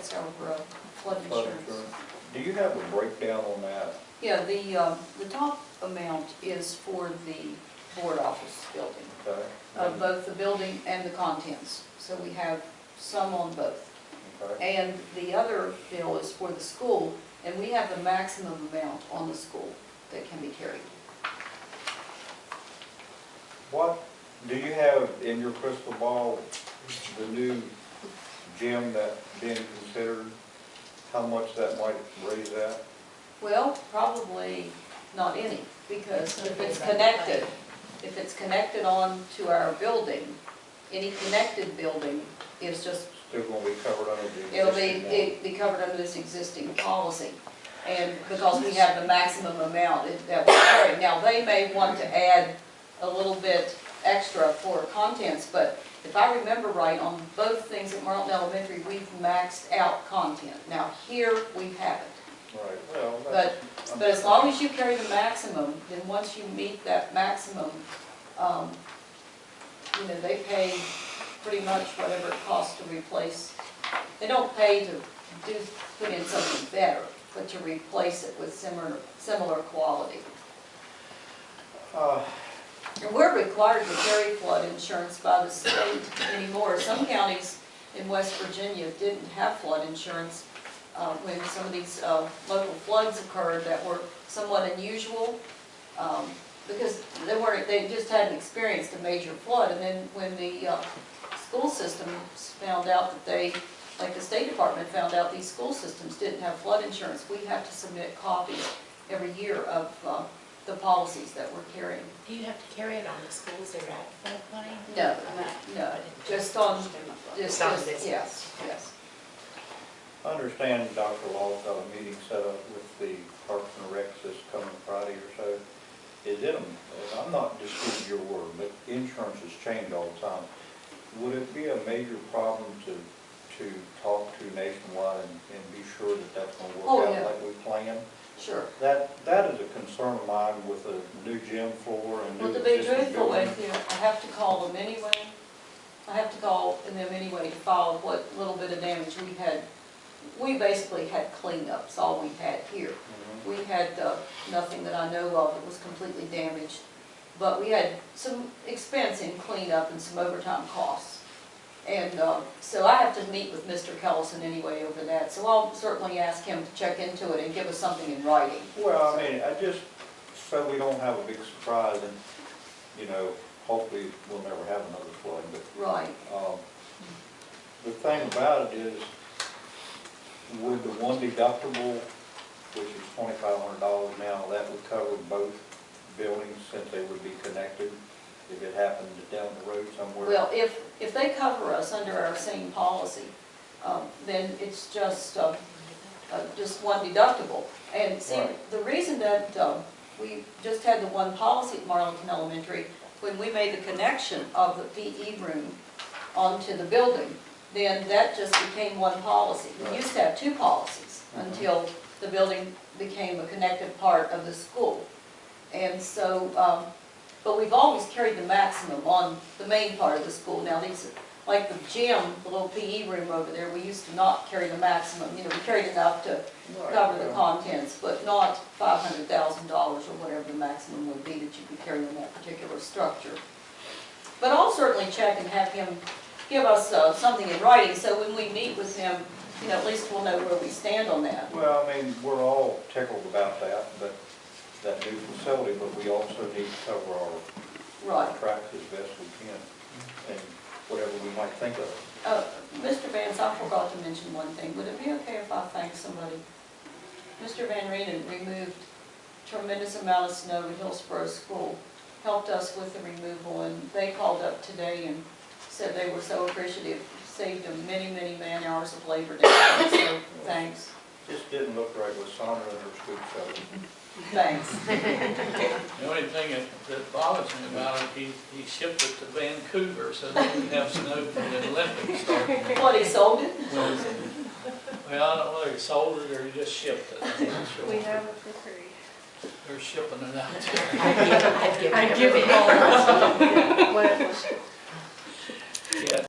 that's our flood insurance. Do you have a breakdown on that? Yeah, the top amount is for the board office building, Okay. both the building and the contents. So we have some on both. Okay. And the other bill is for the school, and we have the maximum amount on the school that can be carried. What do you have in your crystal ball, the new gym that being considered, how much that might raise that? Well, probably not any, because if it's connected on to our building, any connected building is just, Still going to be covered under the it'll existing be covered under this existing policy. And because we have the maximum amount that we're carrying. Now, they may want to add a little bit extra for contents, but if I remember right, on both things at Marlton Elementary, we've maxed out content. Now, here, we haven't. Right, well, But as long as you carry the maximum, then once you meet that maximum, you know, they pay pretty much whatever it costs to replace. They don't pay to put in something better, but to replace it with similar quality. And we're required to carry flood insurance by the state anymore. Some counties in West Virginia didn't have flood insurance when some of these local floods occurred that were somewhat unusual because they just hadn't experienced a major flood. And then when the school systems found out that like the State Department found out these school systems didn't have flood insurance, we have to submit copies every year of the policies that we're carrying. Do you have to carry it on the schools that are at flood money? No, just on, yes. I understand Dr. Law's got a meeting set up with the Parks and Recs this coming Friday or so. Is it, I'm not disputing your word, but insurance has changed all the time. Would it be a major problem to talk to Nationwide and be sure that that's going to work out like we planned? Sure. That is a concern of mine with a new gym floor and new Well, to be existing truthful building. with you, I have to call them anyway. I have to call them anyway to file what little bit of damage we had. We basically had cleanups, all we had here. We had nothing that I know of that was completely damaged, but we had some expense in cleanup and some overtime costs. And so I have to meet with Mr. Kellison anyway over that, so I'll certainly ask him to check into it and give us something in writing. Well, I mean, so we don't have a big surprise, and, you know, hopefully we'll never have another flood, but. Right. The thing about it is, with the one deductible, which is $2,500 now, that would cover both buildings since they would be connected if it happened down the road somewhere. Well, if they cover us under our same policy, then it's just one deductible. And see, the reason that we just had the one policy at Marlton Elementary, when we made the connection of the PE room onto the building, then that just became one policy. We used to have two policies until the building became a connected part of the school. And so, but we've always carried the maximum on the main part of the school. Now these, like the gym, the little PE room over there, we used to not carry the maximum. You know, we carried enough to cover the contents, but not $500,000 or whatever the maximum would be that you could carry in that particular structure. But I'll certainly check and have him give us something in writing, so when we meet with him, you know, at least we'll know where we stand on that. Well, I mean, we're all tickled about that new facility, but we also need to cover our tracks as best we can, and whatever we might think of. Mr. Vance, I forgot to mention one thing. Would it be okay if I thank somebody? Mr. Van Reenen removed a tremendous amount of snow at Hillsborough School, helped us with the removal, and they called up today and said they were so appreciative, saved them many, many man-hours of labor down there, so thanks. Just didn't look right with Sandra and her scoop shovel. Thanks. The only thing that bothers me about it, he shipped it to Vancouver so they would have snow for the Olympics starting. What, he sold it? Well, I don't know whether he sold it or he just shipped it. Sure. We have it for free. They're shipping it out. I'd give it all. Whatever.